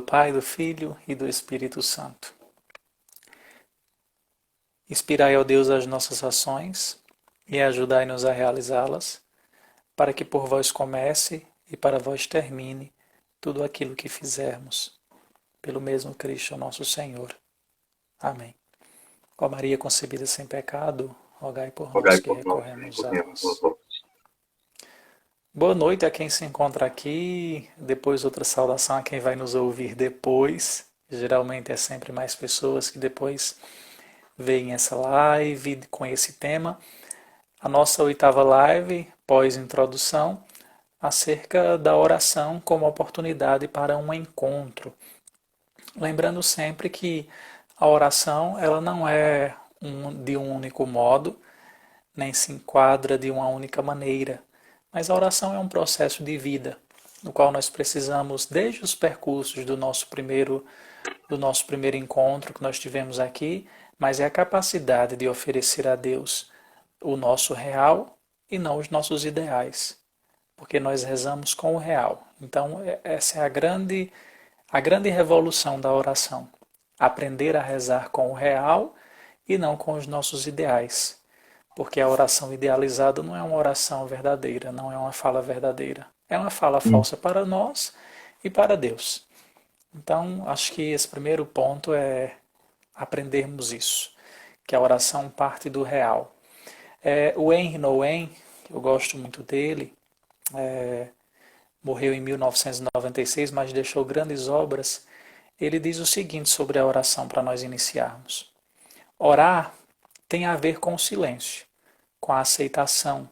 do Pai, do Filho e do Espírito Santo. Inspirai, ó Deus, as nossas ações e ajudai-nos a realizá-las, para que por vós comece e para vós termine tudo aquilo que fizermos. Pelo mesmo Cristo nosso Senhor. Amém. Ó Maria concebida sem pecado, rogai por nós Rogai que por nós que recorremos a recorremos a vós. vós. Boa noite a quem se encontra aqui, depois outra saudação a quem vai nos ouvir depois. Geralmente é sempre mais pessoas que depois veem essa live com esse tema. A nossa oitava live, pós-introdução, acerca da oração como oportunidade para um encontro. Lembrando sempre que a oração ela não é de um único modo, nem se enquadra de uma única maneira, mas a oração é um processo de vida, no qual nós precisamos, desde os percursos do nosso primeiro encontro que nós tivemos aqui, mas é a capacidade de oferecer a Deus o nosso real e não os nossos ideais, porque nós rezamos com o real. Então, essa é a grande revolução da oração. Aprender a rezar com o real e não com os nossos ideais. Porque a oração idealizada não é uma oração verdadeira, não é uma fala verdadeira. É uma fala Sim. falsa para nós e para Deus. Então, acho que esse primeiro ponto é aprendermos isso, que a oração parte do real. O Henry Nouwen, eu gosto muito dele, morreu em 1996, mas deixou grandes obras. Ele diz o seguinte sobre a oração para nós iniciarmos. Orar tem a ver com o silêncio, com a aceitação,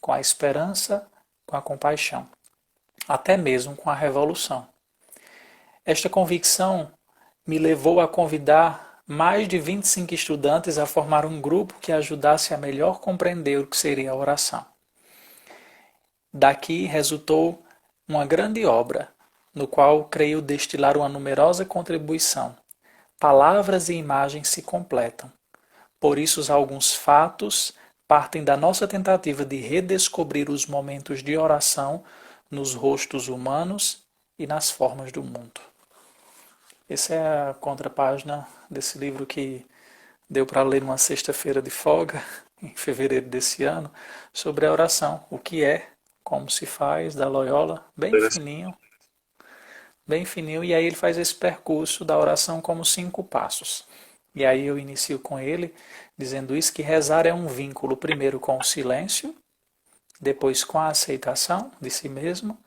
com a esperança, com a compaixão, até mesmo com a revolução. Esta convicção me levou a convidar mais de 25 estudantes a formar um grupo que ajudasse a melhor compreender o que seria a oração. Daqui resultou uma grande obra, no qual creio destilar uma numerosa contribuição. Palavras e imagens se completam. Por isso, alguns fatos partem da nossa tentativa de redescobrir os momentos de oração nos rostos humanos e nas formas do mundo. Essa é a contrapágina desse livro que deu para ler numa sexta-feira de folga, em fevereiro desse ano, sobre a oração, o que é, como se faz, da Loyola, bem fininho, e aí ele faz esse percurso da oração como 5 passos. E aí eu inicio com ele, dizendo isso, que rezar é um vínculo, primeiro com o silêncio, depois com a aceitação de si mesmo,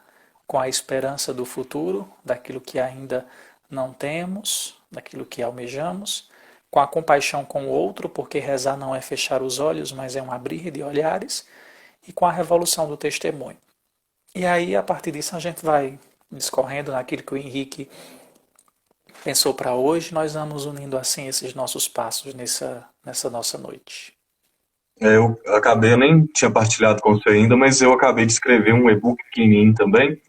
com a esperança do futuro, daquilo que ainda não temos, daquilo que almejamos, com a compaixão com o outro, porque rezar não é fechar os olhos, mas é um abrir de olhares, e com a revolução do testemunho. E aí, a partir disso, a gente vai discorrendo naquilo que o Henrique pensou para hoje, nós vamos unindo assim esses nossos passos nessa nossa noite. Eu acabei, eu nem tinha partilhado com você ainda, mas eu acabei de escrever um e-book pequenininho também.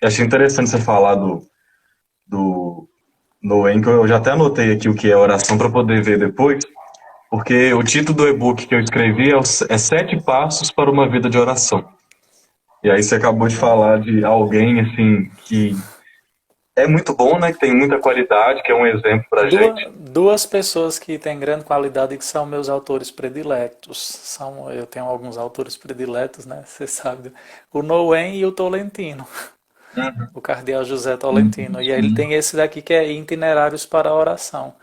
E achei interessante você falar do Noen, que eu já até anotei aqui o que é oração para poder ver depois, porque o título do e-book que eu escrevi é 7 Passos para uma Vida de Oração. E aí você acabou de falar de alguém, assim, que é muito bom, né, que tem muita qualidade, que é um exemplo pra gente. Duas pessoas que têm grande qualidade e que são meus autores prediletos. Eu tenho alguns autores prediletos, né? Você sabe. O Nouwen e o Tolentino. O cardeal José Tolentino. E aí ele Sim. tem esse daqui que é Itinerários para a Oração.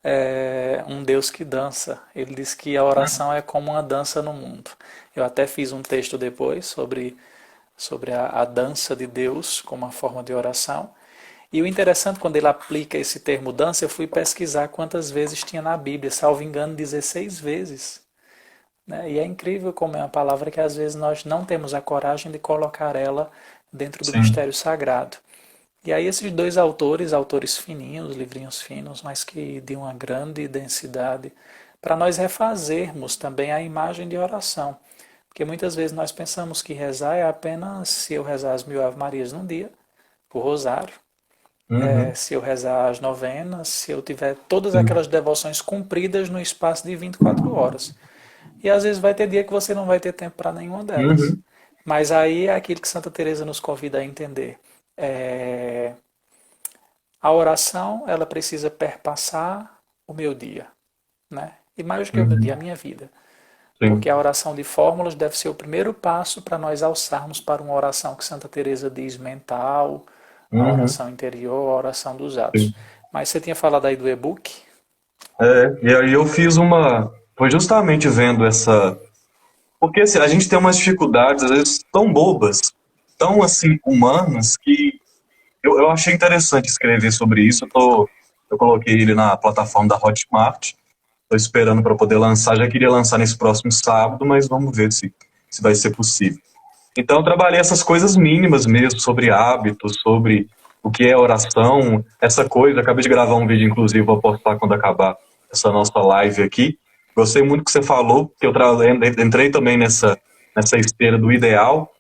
É um Deus que dança. Ele diz que a oração é como uma dança no mundo. Eu até fiz um texto depois sobre a dança de Deus como uma forma de oração. E o interessante, quando ele aplica esse termo dança, eu fui pesquisar quantas vezes tinha na Bíblia, salvo engano, 16 vezes. Né? E é incrível como é uma palavra que às vezes nós não temos a coragem de colocar ela dentro do Sim. mistério sagrado. E aí esses dois autores fininhos, livrinhos finos, mas que de uma grande densidade, para nós refazermos também a imagem de oração. Porque muitas vezes nós pensamos que rezar é apenas se eu rezar as 1000 Ave-Marias num dia, o rosário, Uhum. se eu rezar as novenas, se eu tiver todas Sim. aquelas devoções cumpridas no espaço de 24 horas. E às vezes vai ter dia que você não vai ter tempo para nenhuma delas. Uhum. Mas aí é aquilo que Santa Teresa nos convida a entender. É, A oração, ela precisa perpassar o meu dia, né? E mais do que o meu dia, a Uhum. minha vida. Porque Sim. a oração de fórmulas deve ser o primeiro passo para nós alçarmos para uma oração que Santa Teresa diz mental, a Uhum. oração interior, a oração dos atos. Sim. Mas você tinha falado aí do e-book? E aí eu fiz uma. Foi justamente vendo essa. Porque assim, a gente tem umas dificuldades, às vezes, tão bobas, tão assim, humanas, que eu achei interessante escrever sobre isso. Eu coloquei ele na plataforma da Hotmart. Estou esperando para poder lançar. Já queria lançar nesse próximo sábado, mas vamos ver se vai ser possível. Então, eu trabalhei essas coisas mínimas mesmo, sobre hábitos, sobre o que é oração, essa coisa. Acabei de gravar um vídeo, inclusive, vou postar quando acabar essa nossa live aqui. Gostei muito que você falou, que entrei também nessa esteira do ideal,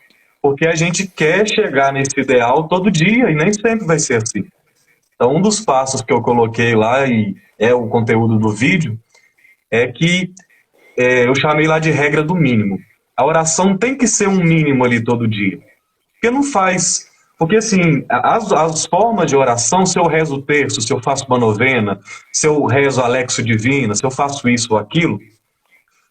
porque a gente quer chegar nesse ideal todo dia e nem sempre vai ser assim. Então, um dos passos que eu coloquei lá, e é o conteúdo do vídeo, é que eu chamei lá de regra do mínimo. A oração tem que ser um mínimo ali todo dia. Porque não faz. Porque, assim, as formas de oração, se eu rezo o terço, se eu faço uma novena, se eu rezo Alexo Divina, se eu faço isso ou aquilo,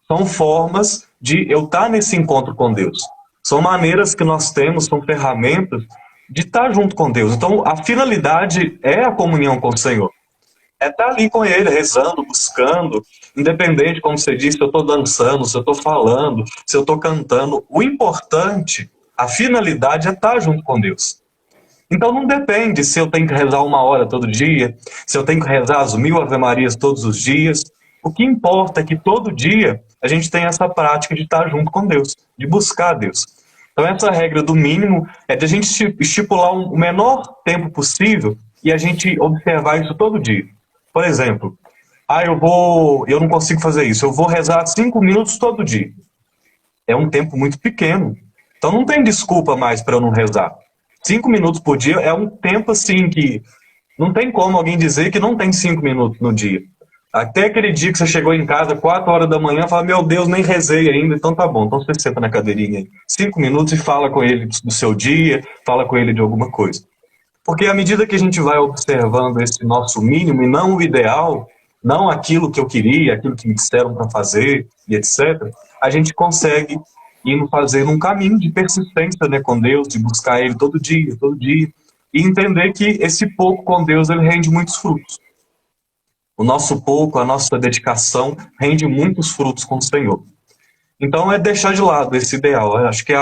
são formas de eu estar nesse encontro com Deus. São maneiras que nós temos, são ferramentas de estar junto com Deus. Então, a finalidade é a comunhão com o Senhor. É estar ali com Ele, rezando, buscando, independente, como você disse, se eu estou dançando, se eu estou falando, se eu estou cantando. O importante, a finalidade é estar junto com Deus. Então não depende se eu tenho que rezar 1 hora todo dia, se eu tenho que rezar as 1000 Ave-Marias todos os dias. O que importa é que todo dia a gente tem essa prática de estar junto com Deus, de buscar Deus. Então essa regra do mínimo é de a gente estipular o menor tempo possível e a gente observar isso todo dia. Por exemplo, eu não consigo fazer isso, eu vou rezar 5 minutos todo dia. É um tempo muito pequeno. Então não tem desculpa mais para eu não rezar. 5 minutos por dia é um tempo assim que não tem como alguém dizer que não tem 5 minutos no dia. Até aquele dia que você chegou em casa, 4 horas da manhã, fala, meu Deus, nem rezei ainda, então tá bom. Então você senta na cadeirinha aí, 5 minutos e fala com ele do seu dia, fala com ele de alguma coisa. Porque à medida que a gente vai observando esse nosso mínimo e não o ideal, não aquilo que eu queria, aquilo que me disseram para fazer e etc., a gente consegue ir fazendo um caminho de persistência, né, com Deus, de buscar Ele todo dia, e entender que esse pouco com Deus ele rende muitos frutos. O nosso pouco, a nossa dedicação rende muitos frutos com o Senhor. Então é deixar de lado esse ideal. Eu acho que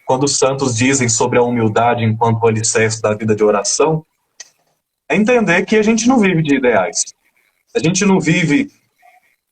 quando os santos dizem sobre a humildade enquanto alicerce da vida de oração, é entender que a gente não vive de ideais. A gente não vive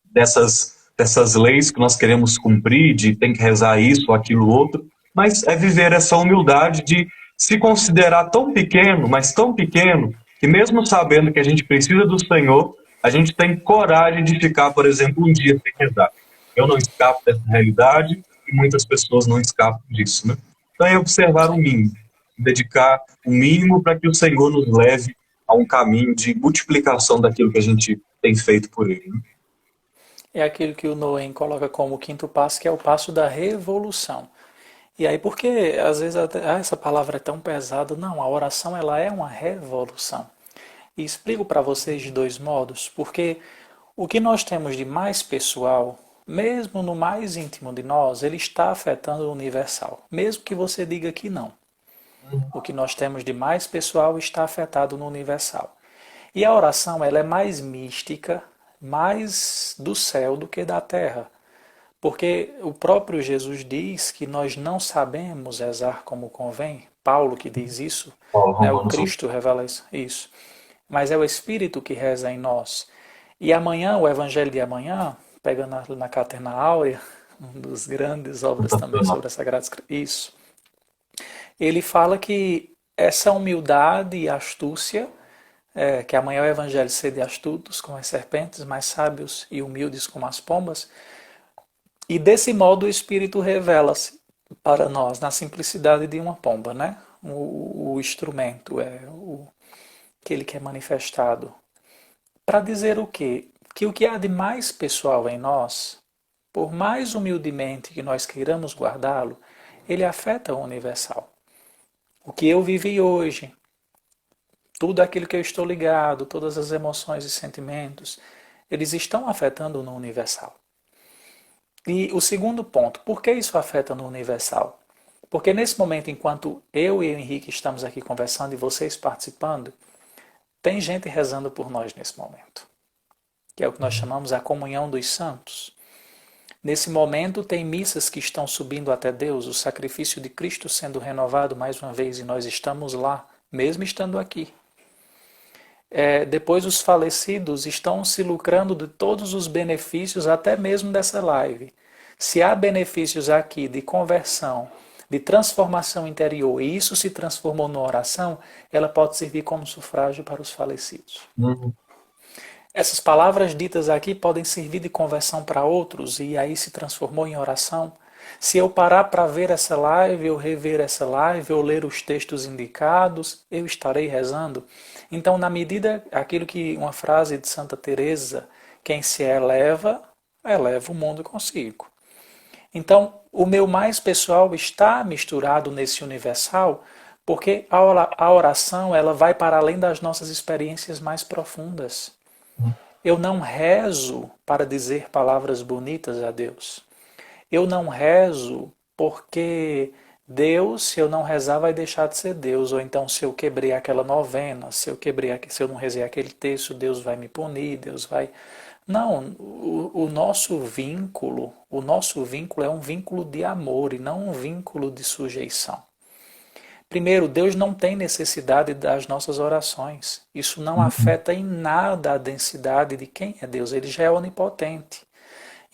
dessas leis que nós queremos cumprir, de tem que rezar isso ou aquilo outro, mas é viver essa humildade de se considerar tão pequeno, mas tão pequeno, que mesmo sabendo que a gente precisa do Senhor, a gente tem coragem de ficar, por exemplo, um dia sem rezar. Eu não escapo dessa realidade e muitas pessoas não escapam disso, né? Então é observar o Sim. mínimo, dedicar o mínimo para que o Senhor nos leve a um caminho de multiplicação daquilo que a gente tem feito por Ele, né? É aquilo que o Noem coloca como o quinto passo, que é o passo da revolução. E aí, porque às vezes essa palavra é tão pesada? Não, a oração ela é uma revolução. E explico para vocês de dois modos, porque o que nós temos de mais pessoal, mesmo no mais íntimo de nós, ele está afetando o universal, mesmo que você diga que não. O que nós temos de mais pessoal está afetado no universal. E a oração ela é mais mística, mais do céu do que da terra. Porque o próprio Jesus diz que nós não sabemos rezar como convém. Paulo que diz isso, Paulo né? O Romanos 8. Cristo revela isso. Mas é o Espírito que reza em nós. E amanhã, o Evangelho de amanhã, pegando na Caterna Áurea, um dos grandes obras também Sensacional. sobre a Sagrada Escritura, isso, ele fala que essa humildade e astúcia, que amanhã o Evangelho sede astutos como as serpentes, mais sábios e humildes como as pombas, e desse modo o Espírito revela-se para nós na simplicidade de uma pomba, né? O instrumento aquele que é manifestado. Para dizer o quê? Que o que há de mais pessoal em nós, por mais humildemente que nós queiramos guardá-lo, ele afeta o universal. O que eu vivi hoje, Tudo aquilo que eu estou ligado, todas as emoções e sentimentos, eles estão afetando no universal. E o segundo ponto, por que isso afeta no universal? Porque nesse momento, enquanto eu e o Henrique estamos aqui conversando e vocês participando, tem gente rezando por nós nesse momento, que é o que nós chamamos a comunhão dos santos. Nesse momento tem missas que estão subindo até Deus, o sacrifício de Cristo sendo renovado mais uma vez e nós estamos lá, mesmo estando aqui. Depois os falecidos estão se lucrando de todos os benefícios, até mesmo dessa live. Se há benefícios aqui de conversão, de transformação interior, e isso se transformou numa oração, ela pode servir como sufrágio para os falecidos. Essas palavras ditas aqui podem servir de conversão para outros, e aí se transformou em oração. Se eu parar para ver essa live, eu rever essa live, eu ler os textos indicados, eu estarei rezando. Então, na medida, aquilo que uma frase de Santa Teresa, quem se eleva, eleva o mundo consigo. Então, o meu mais pessoal está misturado nesse universal, porque a oração ela vai para além das nossas experiências mais profundas. Eu não rezo para dizer palavras bonitas a Deus. Eu não rezo porque Deus, se eu não rezar, vai deixar de ser Deus. Ou então, se eu quebrei aquela novena, se eu não rezei aquele texto, Deus vai me punir, Deus vai... Não, o nosso vínculo é um vínculo de amor e não um vínculo de sujeição. Primeiro, Deus não tem necessidade das nossas orações. Isso não afeta em nada a densidade de quem é Deus. Ele já é onipotente.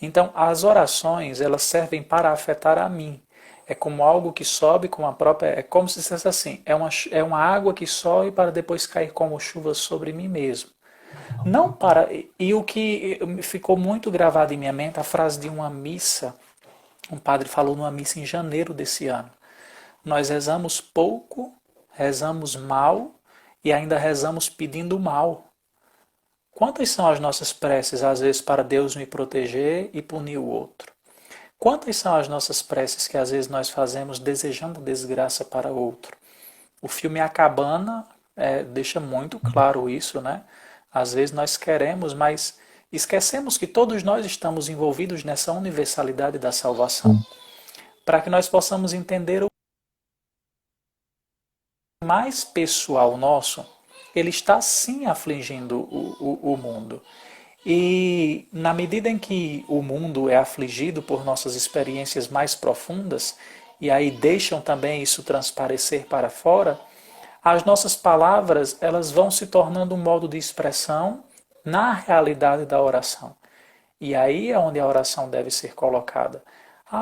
Então, as orações, elas servem para afetar a mim. É como algo que sobe com a própria... É como se dissesse assim, é uma água que sobe para depois cair como chuva sobre mim mesmo. Não para... E o que ficou muito gravado em minha mente, a frase de uma missa, um padre falou numa missa em janeiro desse ano. Nós rezamos pouco, rezamos mal e ainda rezamos pedindo mal. Quantas são as nossas preces, às vezes, para Deus me proteger e punir o outro? Quantas são as nossas preces que às vezes nós fazemos desejando desgraça para o outro? O filme A Cabana deixa muito claro isso, né? Às vezes nós queremos, mas esquecemos que todos nós estamos envolvidos nessa universalidade da salvação. Para que nós possamos entender o mais pessoal nosso, ele está sim afligindo o mundo. E na medida em que o mundo é afligido por nossas experiências mais profundas, e aí deixam também isso transparecer para fora, as nossas palavras elas vão se tornando um modo de expressão na realidade da oração. E aí é onde a oração deve ser colocada.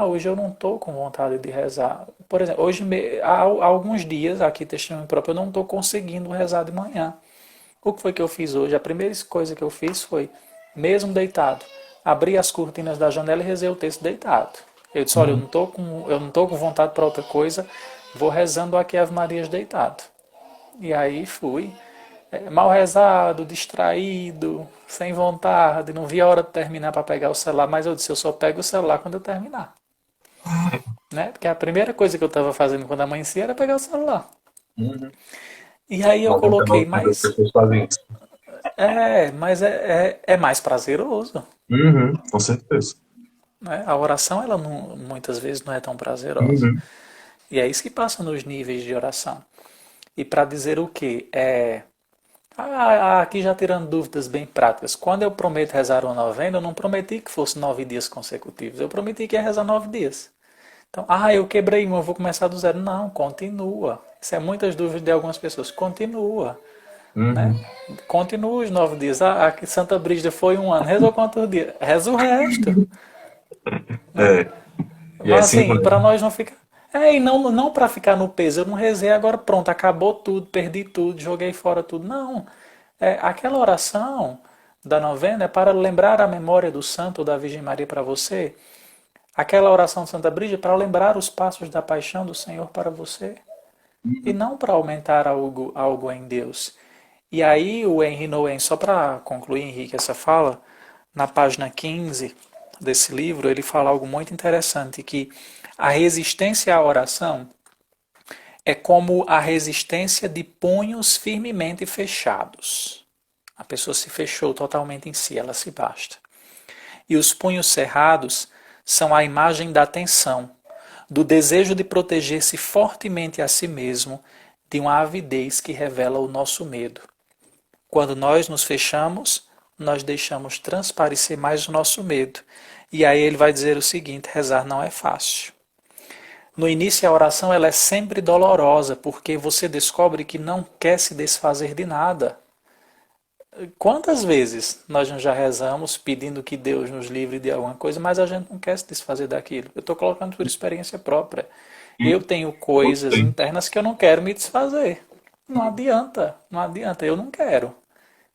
Hoje eu não estou com vontade de rezar. Por exemplo, há alguns dias, aqui testemunho próprio, eu não estou conseguindo rezar de manhã. O que foi que eu fiz hoje? A primeira coisa que eu fiz foi, mesmo deitado, abri as cortinas da janela e rezei o texto deitado. Eu disse, olha, eu não estou com vontade para outra coisa, vou rezando aqui Ave Marias deitado. E aí fui, mal rezado, distraído, sem vontade, não vi a hora de terminar para pegar o celular, mas eu disse, eu só pego o celular quando eu terminar. Né? Porque a primeira coisa que eu estava fazendo quando amanhecia era pegar o celular. E aí eu coloquei, mas é mais prazeroso. Com certeza. Né? A oração, ela não, muitas vezes não é tão prazerosa. E é isso que passa nos níveis de oração. E para dizer o quê? Aqui já tirando dúvidas bem práticas. Quando eu prometo rezar uma novena, eu não prometi que fosse 9 dias consecutivos. Eu prometi que ia rezar 9 dias. Então, eu quebrei uma, eu vou começar do zero. Não, continua. Isso é muitas dúvidas de algumas pessoas. Continua. Né? Continua os 9 dias. Aqui Santa Brígida foi 1 ano. Rezou quantos dias? Reza o resto. E assim, para nós não ficar... e não para ficar no peso. Eu não rezei, agora pronto, acabou tudo, perdi tudo, joguei fora tudo. Não. Aquela oração da novena é para lembrar a memória do santo ou da Virgem Maria para você. Aquela oração de Santa Brígida é para lembrar os passos da paixão do Senhor para você. E não para aumentar algo em Deus. E aí o Henri Nouwen, só para concluir, Henrique, essa fala, na página 15 desse livro, ele fala algo muito interessante, que a resistência à oração É como a resistência de punhos firmemente fechados. A pessoa se fechou totalmente em si, ela se basta. E os punhos cerrados são a imagem da tensão, do desejo de proteger-se fortemente a si mesmo, de uma avidez que revela o nosso medo. Quando nós nos fechamos, nós deixamos transparecer mais o nosso medo. E aí ele vai dizer o seguinte: rezar não é fácil. No início a oração ela é sempre dolorosa, porque você descobre que não quer se desfazer de nada. Quantas vezes nós já rezamos pedindo que Deus nos livre de alguma coisa, mas a gente não quer se desfazer daquilo? Eu estou colocando por experiência própria. Eu tenho coisas Gostei. internas que eu não quero me desfazer. Não adianta, não adianta, eu não quero.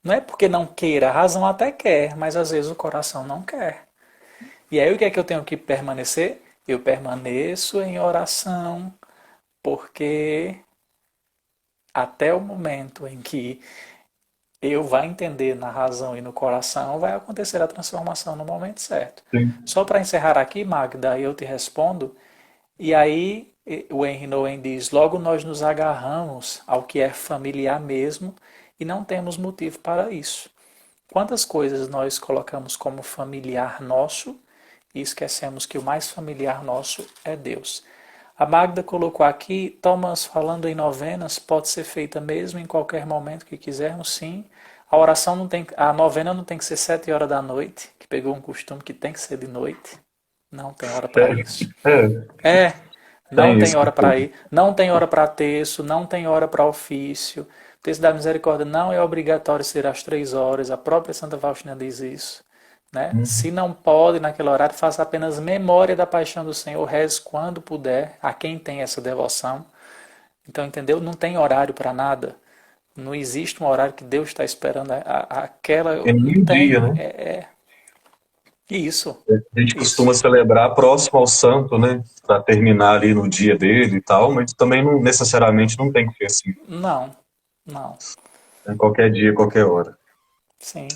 Não é porque não queira, a razão até quer, mas às vezes o coração não quer. E aí o que é que eu tenho que permanecer? Eu permaneço em oração, porque até o momento em que eu vá entender na razão e no coração, vai acontecer a transformação no momento certo. Sim. Só para encerrar aqui, Magda, eu te respondo. E aí o Henry Nouwen diz: logo nós nos agarramos ao que é familiar mesmo e não temos motivo para isso. Quantas coisas nós colocamos como familiar nosso e esquecemos que o mais familiar nosso é Deus. A Magda colocou aqui: Thomas, falando em novenas, pode ser feita mesmo em qualquer momento que quisermos, sim. A oração não tem, a novena não tem que ser 7 horas da noite, que pegou um costume que tem que ser de noite. Não tem hora para Sério? isso. É, Não tem tem isso. hora para ir, não tem hora para terço, não tem hora para ofício. O texto da misericórdia não é obrigatório ser às 3 horas, a própria Santa Faustina diz isso. Né? Se não pode naquele horário, faça apenas memória da paixão do Senhor, reze quando puder, a quem tem essa devoção. Então, entendeu? Não tem horário para nada. Não existe um horário que Deus está esperando aquela. É Não nem dia, tem. né? Isso. A gente Isso. costuma celebrar próximo ao santo, né? Para terminar ali no dia dele e tal, mas também não necessariamente não tem que ser assim. Não. Não. Né? Qualquer dia, qualquer hora. Sim.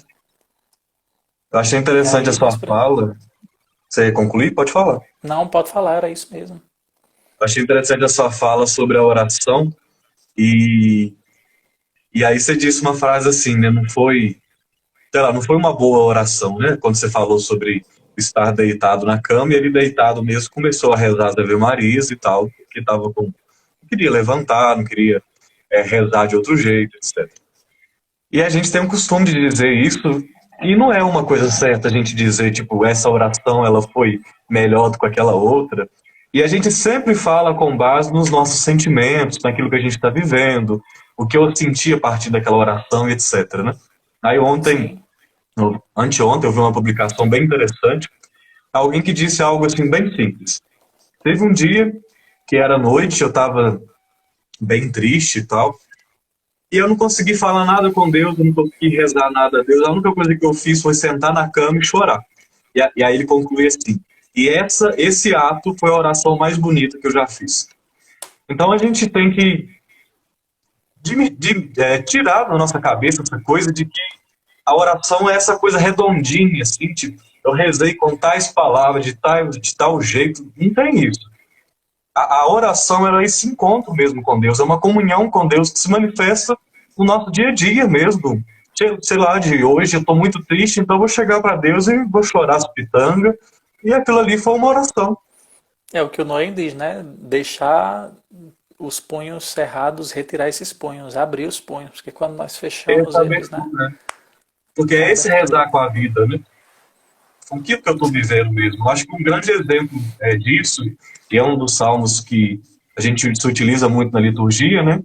Eu achei E interessante a aí sua nós. fala. Você concluir? Pode falar. Não, pode falar, era isso mesmo. Eu achei interessante a sua fala sobre a oração e, e aí você disse uma frase assim, né? Não foi, sei lá, não foi uma boa oração, né? Quando você falou sobre estar deitado na cama e ele deitado mesmo começou a rezar as Ave Marias e tal, porque tava com, não queria levantar, não queria rezar de outro jeito, etc. E a gente tem um costume de dizer isso, e não é uma coisa certa a gente dizer, tipo, essa oração ela foi melhor do que aquela outra. E a gente sempre fala com base nos nossos sentimentos, naquilo que a gente está vivendo, o que eu senti a partir daquela oração, e etc. Né? Aí ontem, Sim. anteontem, eu vi uma publicação bem interessante, alguém que disse algo assim bem simples. Teve um dia que era noite, eu estava bem triste e tal, e eu não consegui falar nada com Deus, eu não consegui rezar nada a Deus. A única coisa que eu fiz foi sentar na cama e chorar. E aí ele conclui assim: e esse ato foi a oração mais bonita que eu já fiz. Então a gente tem que tirar da nossa cabeça essa coisa de que a oração é essa coisa redondinha, assim, tipo, eu rezei com tais palavras, de tal jeito. Não tem isso. A oração ela é esse encontro mesmo com Deus, é uma comunhão com Deus que se manifesta no nosso dia a dia mesmo. Sei lá, de hoje eu estou muito triste, então eu vou chegar para Deus e vou chorar as pitangas, e aquilo ali foi uma oração. É o que o Noé diz, né? Deixar os punhos cerrados, retirar esses punhos, abrir os punhos, porque quando nós fechamos Essa eles, né? abertura, né? Porque É a é esse abertura. rezar com a vida, né? Com aquilo que eu estou vivendo mesmo. Eu acho que um grande exemplo disso, e é um dos salmos que a gente se utiliza muito na liturgia, né?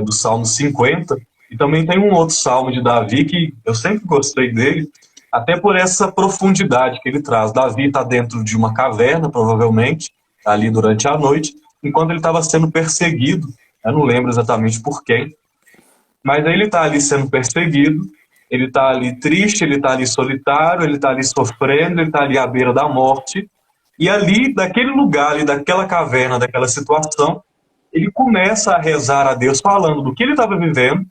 Do Salmo 50, e também tem um outro salmo de Davi que eu sempre gostei dele, até por essa profundidade que ele traz. Davi está dentro de uma caverna, provavelmente, ali durante a noite, enquanto ele estava sendo perseguido, eu não lembro exatamente por quem, mas aí ele está ali sendo perseguido, ele está ali triste, ele está ali solitário, ele está ali sofrendo, ele está ali à beira da morte, e ali, daquele lugar, ali, daquela caverna, daquela situação, ele começa a rezar a Deus falando do que ele estava vivendo.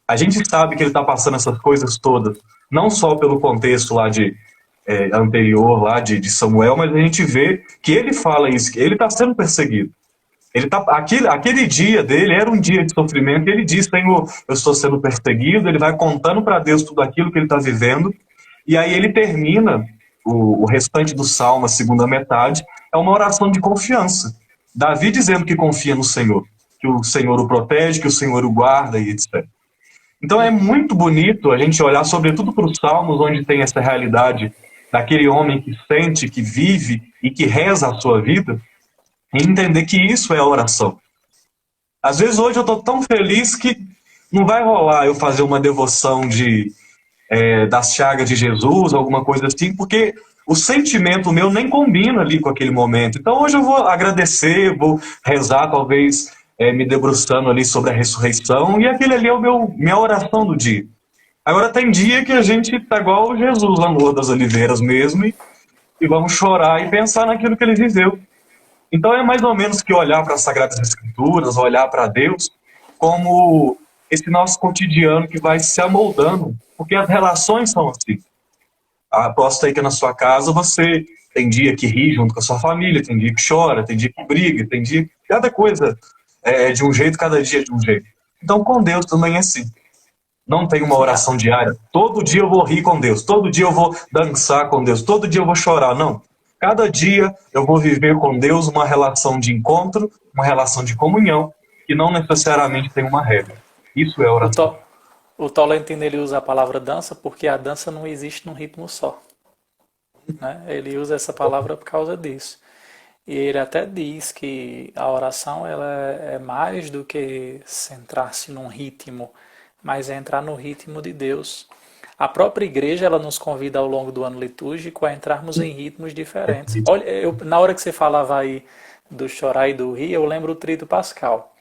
A gente sabe que ele está passando essas coisas todas, não só pelo contexto lá anterior lá de Samuel, mas a gente vê que ele fala isso, que ele está sendo perseguido. Aquele dia dele era um dia de sofrimento, e ele diz: Senhor, eu estou sendo perseguido. Ele vai contando para Deus tudo aquilo que ele está vivendo, e aí ele termina o restante do salmo, a segunda metade, é uma oração de confiança. Davi dizendo que confia no Senhor, que o Senhor o protege, que o Senhor o guarda e etc. Então é muito bonito a gente olhar, sobretudo para os salmos, onde tem essa realidade daquele homem que sente, que vive e que reza a sua vida, e entender que isso é a oração. Às vezes hoje eu estou tão feliz que não vai rolar eu fazer uma devoção das chagas de Jesus, alguma coisa assim, porque o sentimento meu nem combina ali com aquele momento. Então hoje eu vou agradecer, vou rezar, talvez me debruçando ali sobre a ressurreição, e aquele ali é minha oração do dia. Agora tem dia que a gente tá igual Jesus lá no Morro das Oliveiras mesmo, e vamos chorar e pensar naquilo que ele viveu. Então é mais ou menos que olhar para as Sagradas Escrituras, olhar para Deus, como esse nosso cotidiano que vai se amoldando, porque as relações são assim. Aposto aí que na sua casa você tem dia que ri junto com a sua família, tem dia que chora, tem dia que briga, tem dia que cada coisa é de um jeito, cada dia é de um jeito. Então com Deus também é assim. Não tem uma Ah, oração diária. Todo dia eu vou rir com Deus, todo dia eu vou dançar com Deus, todo dia eu vou chorar. Não. Cada dia eu vou viver com Deus uma relação de encontro, uma relação de comunhão, que não necessariamente tem uma regra. Isso é o, oração. to, o Tolentino ele usa a palavra dança porque a dança não existe num ritmo só. Né? Ele usa essa palavra por causa disso. E ele até diz que a oração ela é mais do que centrar-se num ritmo, mas é entrar no ritmo de Deus. A própria igreja ela nos convida ao longo do ano litúrgico a entrarmos em ritmos diferentes. Olha, na hora que você falava aí do chorar e do rir, eu lembro o Trito Pascal.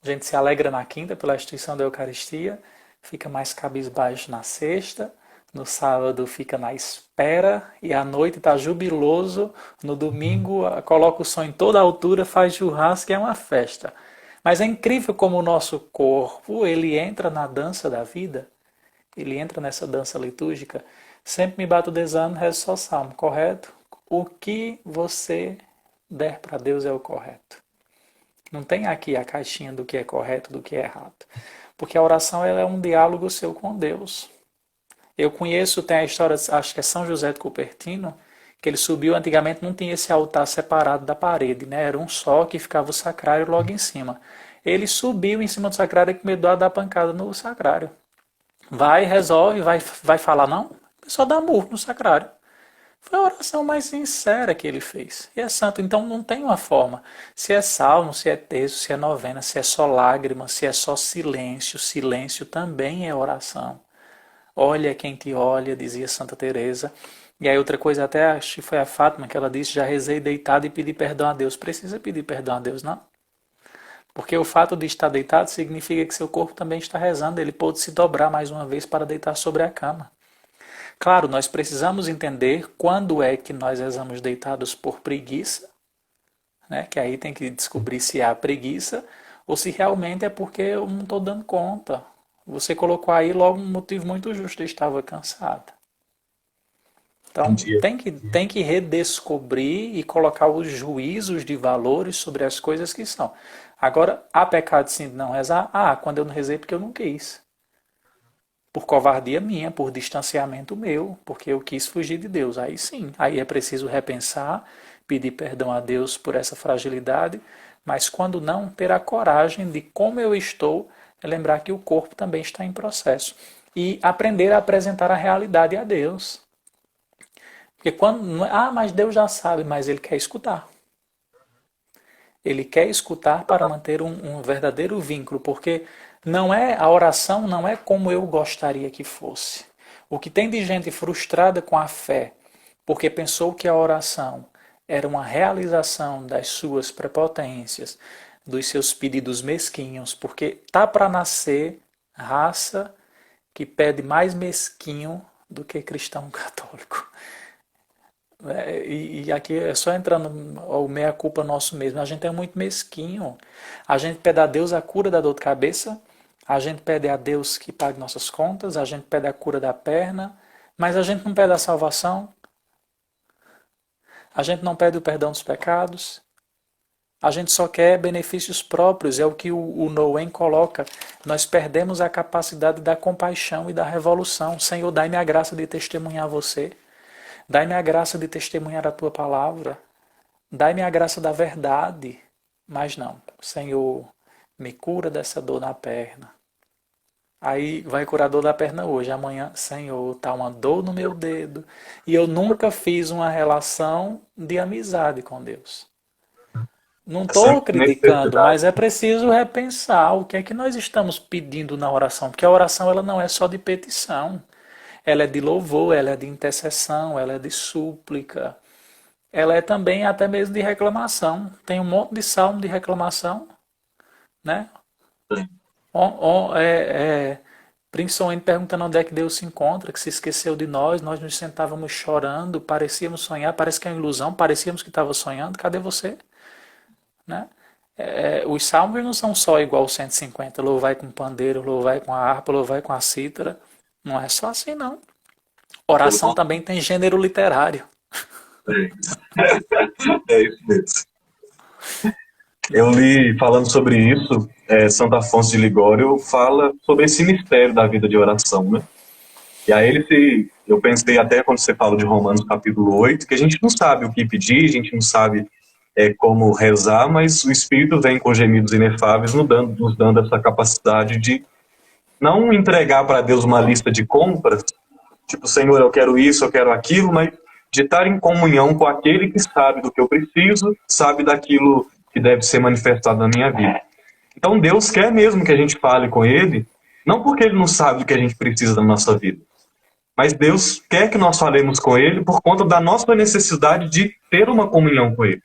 A gente se alegra na quinta pela instituição da Eucaristia, fica mais cabisbaixo na sexta, no sábado fica na espera e à noite está jubiloso. No domingo coloca o som em toda a altura, faz churrasco e é uma festa. Mas é incrível como o nosso corpo ele entra na dança da vida, ele entra nessa dança litúrgica. Sempre me bato desano, rezo só salmo, correto? O que você der para Deus é o correto. Não tem aqui a caixinha do que é correto, do que é errado. Porque a oração ela é um diálogo seu com Deus. Eu conheço, tem a história, acho que é São José de Cupertino, que ele subiu, antigamente não tinha esse altar separado da parede, né? Era um só que ficava o sacrário logo em cima. Ele subiu em cima do sacrário com medo de dar pancada no sacrário. Vai, resolve, vai falar não? Só dá murro no sacrário. Foi a oração mais sincera que ele fez. E é santo, então não tem uma forma. Se é salmo, se é texto, se é novena, se é só lágrima, se é só silêncio, silêncio também é oração. Olha quem te olha, dizia Santa Teresa. E aí outra coisa, até acho que foi a Fátima que ela disse, já rezei deitado e pedi perdão a Deus. Precisa pedir perdão a Deus, não? Porque o fato de estar deitado significa que seu corpo também está rezando, ele pôde se dobrar mais uma vez para deitar sobre a cama. Claro, nós precisamos entender quando é que nós rezamos deitados por preguiça, né? Que aí tem que descobrir se há preguiça ou se realmente é porque eu não estou dando conta. Você colocou aí logo um motivo muito justo, eu estava cansado. Um Então, dia. tem que redescobrir e colocar os juízos de valores sobre as coisas que são. Agora, há pecado sim de não rezar? Ah, quando eu não rezei porque eu não quis. Por covardia minha, por distanciamento meu, porque eu quis fugir de Deus. Aí sim, aí é preciso repensar, pedir perdão a Deus por essa fragilidade, mas quando não, ter a coragem de como eu estou, é lembrar que o corpo também está em processo. E aprender a apresentar a realidade a Deus. Porque quando. Ah, mas Deus já sabe, mas Ele quer escutar. Ele quer escutar para manter um verdadeiro vínculo, porque não é a oração não é como eu gostaria que fosse. O que tem de gente frustrada com a fé, porque pensou que a oração era uma realização das suas prepotências, dos seus pedidos mesquinhos, porque tá para nascer raça que pede mais mesquinho do que cristão católico. E aqui é só entrando o meia-culpa nosso mesmo. A gente é muito mesquinho. A gente pede a Deus a cura da dor de cabeça, a gente pede a Deus que pague nossas contas, a gente pede a cura da perna, mas a gente não pede a salvação, a gente não pede o perdão dos pecados. A gente só quer benefícios próprios, é o que o Noé coloca. Nós perdemos a capacidade da compaixão e da revolução. Senhor, dai-me a graça de testemunhar você. Dai-me a graça de testemunhar a tua palavra. Dai-me a graça da verdade. Mas não, Senhor, me cura dessa dor na perna. Aí vai curar a dor da perna hoje. Amanhã, Senhor, tá uma dor no meu dedo. E eu nunca fiz uma relação de amizade com Deus. Não É estou sempre criticando, necessidade. mas é preciso repensar o que é que nós estamos pedindo na oração. Porque a oração ela não é só de petição. Ela é de louvor, ela é de intercessão, ela é de súplica. Ela é também até mesmo de reclamação. Tem um monte de salmo de reclamação, né? Principalmente perguntando onde é que Deus se encontra, que se esqueceu de nós nos sentávamos chorando, parecíamos sonhar, parece que é uma ilusão, parecíamos que estava sonhando, cadê você? Né? Os salmos não são só igual o 150, louvai com pandeiro, louvai com a harpa, louvai com a cítara. Não é só assim, não. Pelo Oração contrário, também tem gênero literário. é isso mesmo. Eu li, falando sobre isso, Santo Afonso de Ligório fala sobre esse mistério da vida de oração, né? E aí eu pensei até quando você fala de Romanos capítulo 8, que a gente não sabe o que pedir, a gente não sabe como rezar, mas o Espírito vem com gemidos inefáveis nos dando essa capacidade de não entregar para Deus uma lista de compras, tipo, Senhor, eu quero isso, eu quero aquilo, mas de estar em comunhão com aquele que sabe do que eu preciso, sabe daquilo que deve ser manifestado na minha vida. Então Deus quer mesmo que a gente fale com Ele, não porque Ele não sabe do que a gente precisa da nossa vida, mas Deus quer que nós falemos com Ele por conta da nossa necessidade de ter uma comunhão com Ele.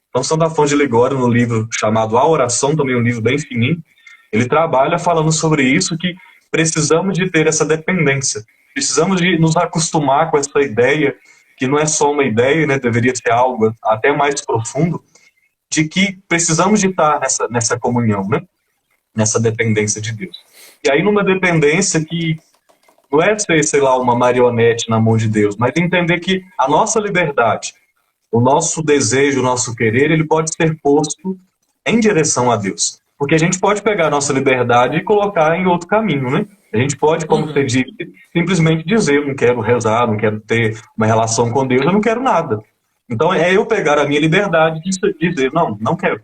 Então, Santo Afonso de Ligório, no livro chamado A Oração, também um livro bem fininho, ele trabalha falando sobre isso, que precisamos de ter essa dependência. Precisamos de nos acostumar com essa ideia, que não é só uma ideia, né, deveria ser algo até mais profundo, de que precisamos de estar nessa comunhão, né, nessa dependência de Deus. E aí, numa dependência que não é ser, sei lá, uma marionete na mão de Deus, mas entender que a nossa liberdade, o nosso desejo, o nosso querer, ele pode ser posto em direção a Deus. Porque a gente pode pegar a nossa liberdade e colocar em outro caminho, né? A gente pode, como você Uhum. disse, simplesmente dizer, eu não quero rezar, não quero ter uma relação com Deus, eu não quero nada. Então é eu pegar a minha liberdade e dizer, não, não quero.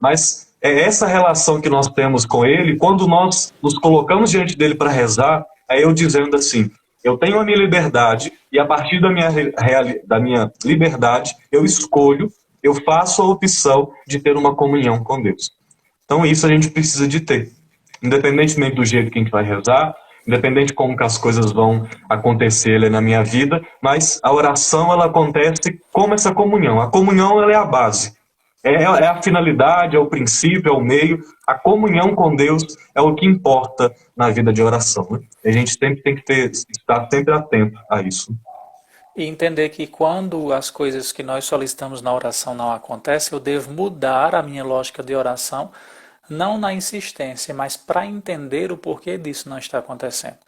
Mas é essa relação que nós temos com Ele, quando nós nos colocamos diante dele para rezar, é eu dizendo assim, eu tenho a minha liberdade e a partir da minha liberdade eu escolho, eu faço a opção de ter uma comunhão com Deus. Então isso a gente precisa de ter. Independentemente do jeito que a gente vai rezar, independente de como que as coisas vão acontecer ali na minha vida, mas a oração ela acontece como essa comunhão. A comunhão ela é a base. É a finalidade, é o princípio, é o meio. A comunhão com Deus é o que importa na vida de oração. Né? A gente sempre tem que estar sempre atento a isso. E entender que quando as coisas que nós solicitamos na oração não acontecem, eu devo mudar a minha lógica de oração, não na insistência, mas para entender o porquê disso não está acontecendo.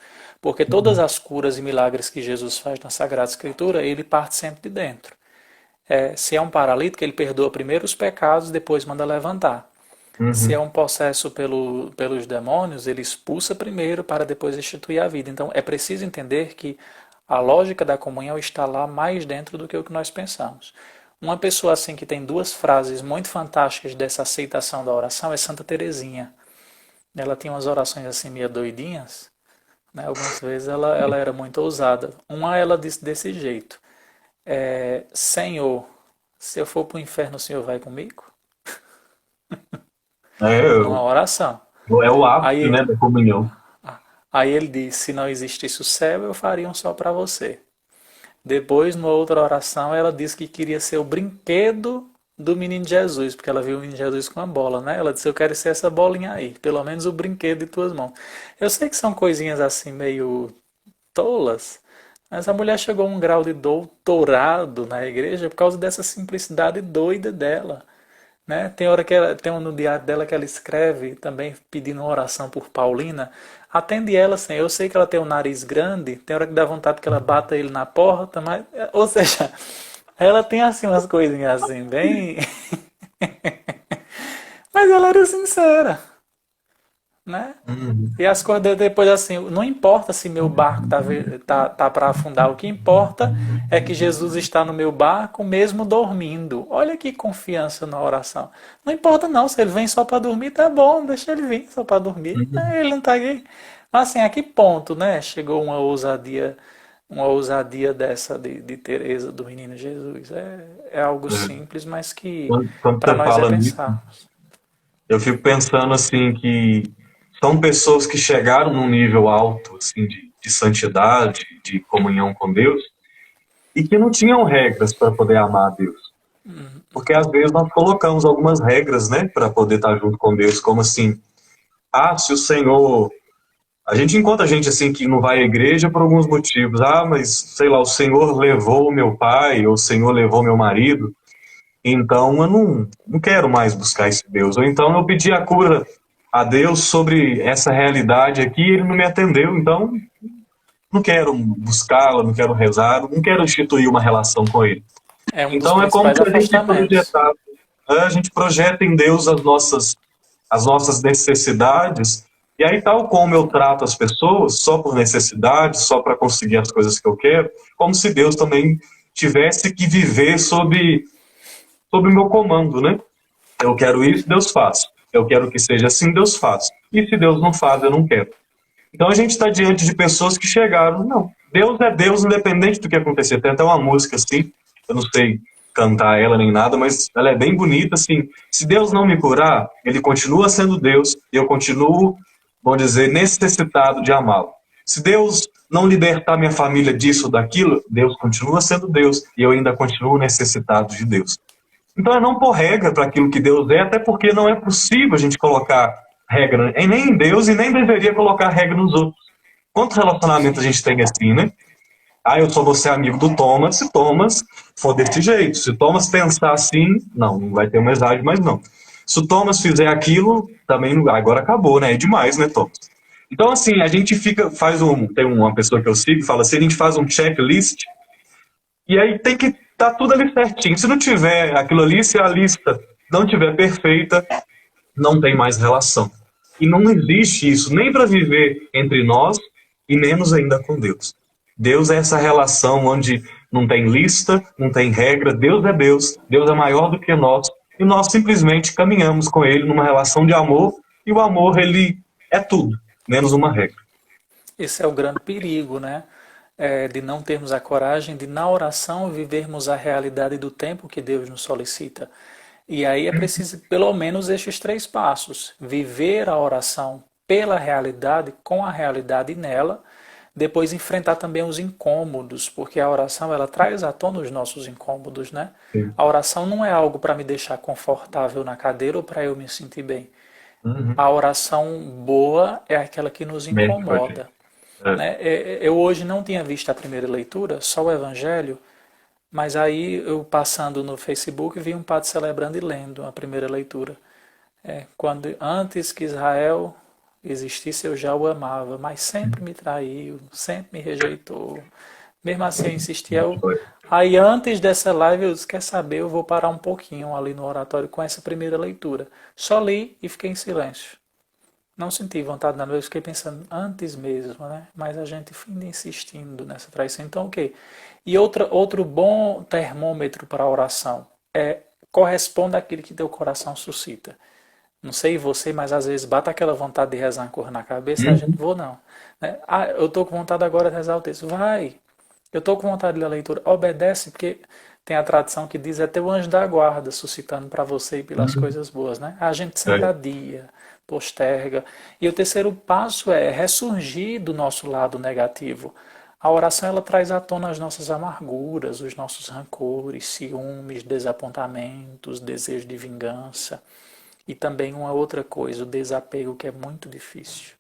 Porque todas as curas e milagres que Jesus faz na Sagrada Escritura, ele parte sempre de dentro. Se é um paralítico, ele perdoa primeiro os pecados, depois manda levantar. Se é Uhum. um possesso pelos demônios, ele expulsa primeiro para depois instituir a vida. Então é preciso entender que a lógica da comunhão está lá mais dentro do que o que nós pensamos. Uma pessoa assim que tem duas frases muito fantásticas dessa aceitação da oração é Santa Teresinha. Ela tinha umas orações assim meio doidinhas, né? Algumas vezes ela era muito ousada. Uma ela disse desse jeito: Senhor, se eu for para o inferno, o Senhor vai comigo? É, Numa oração. é o ápice, Aí, né, da comunhão. aí ele disse: se não existisse o céu, eu faria um só para você. Depois, numa outra oração, ela disse que queria ser o brinquedo do menino Jesus, porque ela viu o menino Jesus com a bola, né? Ela disse: eu quero ser essa bolinha aí, pelo menos o brinquedo de tuas mãos. Eu sei que são coisinhas assim meio tolas, mas a mulher chegou a um grau de doutorado na igreja por causa dessa simplicidade doida dela. Né? Tem hora que tem um no diário dela que ela escreve também pedindo uma oração por Paulina. Atende ela, assim. Eu sei que ela tem um nariz grande, tem hora que dá vontade que ela bata ele na porta, mas, ou seja, ela tem assim umas coisinhas assim, bem sincera, né? Uhum. E as coisas depois assim, não importa se meu barco tá para afundar, o que importa é que Jesus está no meu barco mesmo dormindo. Olha que confiança na oração. Não importa não, se ele vem só para dormir, tá bom, deixa ele vir só para dormir. Uhum. Ele não tá aqui. Mas assim, a que ponto, né? Chegou uma ousadia dessa de Teresa do Menino Jesus. É algo É. simples, mas que Quando para você nós é fala nisso, pensar. eu fico pensando assim que são pessoas que chegaram num nível alto assim de santidade, de comunhão com Deus, e que não tinham regras para poder amar a Deus. Porque às vezes nós colocamos algumas regras, né, para poder estar junto com Deus, como assim, se o Senhor. A gente encontra gente assim que não vai à igreja por alguns motivos. Mas sei lá, o Senhor levou meu pai, ou o Senhor levou meu marido, então eu não quero mais buscar esse Deus. Ou então eu pedi a cura a Deus sobre essa realidade aqui e ele não me atendeu, então não quero buscá-lo, não quero rezar, não quero instituir uma relação com ele. É um dos Então é como principais se afastamentos. a gente projeta em Deus as nossas necessidades, e aí tal como eu trato as pessoas, só por necessidade, só para conseguir as coisas que eu quero, como se Deus também tivesse que viver sob o meu comando, né? Eu quero isso, Deus faz. Eu quero que seja assim, Deus faz. E se Deus não faz, eu não quero. Então a gente está diante de pessoas que chegaram, não, Deus é Deus independente do que acontecer. Tem até uma música assim, eu não sei cantar ela nem nada, mas ela é bem bonita assim. Se Deus não me curar, ele continua sendo Deus e eu continuo, vamos dizer, necessitado de amá-lo. Se Deus não libertar minha família disso ou daquilo, Deus continua sendo Deus e eu ainda continuo necessitado de Deus. Então é não pôr regra para aquilo que Deus é, até porque não é possível a gente colocar regra nem em Deus e nem deveria colocar regra nos outros. Quantos relacionamentos a gente tem assim, né? Eu só vou ser amigo do Thomas se Thomas for desse jeito. Se Thomas pensar assim, não vai ter uma amizade, mas não. Se o Thomas fizer aquilo, também não, agora acabou, né? É demais, né, Thomas? Então, assim, a gente tem uma pessoa que eu sigo, fala assim, a gente faz um checklist e aí tem que estar tudo ali certinho. Se não tiver aquilo ali, se a lista não tiver perfeita, não tem mais relação. E não existe isso nem para viver entre nós e menos ainda com Deus. Deus é essa relação onde não tem lista, não tem regra. Deus é maior do que nós e nós simplesmente caminhamos com Ele numa relação de amor e o amor ele é tudo, menos uma regra. Esse é o grande perigo, né? De não termos a coragem de, na oração, vivermos a realidade do tempo que Deus nos solicita. E aí é preciso, pelo menos, estes três passos: viver a oração pela realidade, com a realidade nela, depois enfrentar também os incômodos, porque a oração ela traz à tona os nossos incômodos, né? Sim. A oração não é algo para me deixar confortável na cadeira ou para eu me sentir bem. Uhum. A oração boa é aquela que nos Mexe com a gente. incomoda, É. né? Eu hoje não tinha visto a primeira leitura, só o Evangelho, mas aí eu passando no Facebook vi um padre celebrando e lendo a primeira leitura. Quando antes que Israel existisse eu já o amava, mas sempre me traiu, sempre me rejeitou. Mesmo assim eu insisti. Aí antes dessa live eu disse, quer saber, eu vou parar um pouquinho ali no oratório com essa primeira leitura. Só li e fiquei em silêncio. Não senti vontade nada, eu fiquei pensando antes mesmo, né? Mas a gente finda insistindo nessa traição. Então, o quê? E outro bom termômetro para a oração é corresponde àquilo que teu coração suscita. Não sei você, mas às vezes bate aquela vontade de rezar uma cor na cabeça, a gente Uhum. vou não. Né? Eu estou com vontade agora de rezar o texto. Vai. Eu estou com vontade de ler a leitura. Obedece, porque tem a tradição que diz é teu anjo da guarda suscitando para você e pelas Uhum. coisas boas, né? A gente sempre É. adia, posterga. E o terceiro passo é ressurgir do nosso lado negativo. A oração ela traz à tona as nossas amarguras, os nossos rancores, ciúmes, desapontamentos, desejo de vingança. E também uma outra coisa, o desapego, que é muito difícil.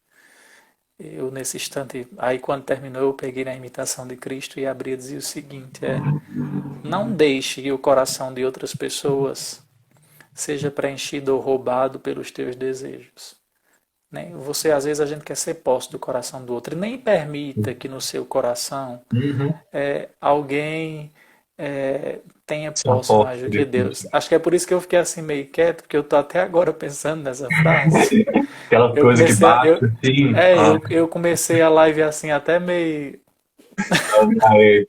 Eu, nesse instante, aí quando terminou, eu peguei na imitação de Cristo e abri e dizia o seguinte: não deixe que o coração de outras pessoas seja preenchido ou roubado pelos teus desejos. Né? Você, às vezes, a gente quer ser posse do coração do outro. E nem permita que no seu coração Uhum. alguém tenha Se posse aposta mais do que desse Deus. sentido. Acho que é por isso que eu fiquei assim meio quieto, porque eu tô até agora pensando nessa frase. Aquelas Eu coisas que comecei a, bate assim, eu comecei a live assim até meio. aí,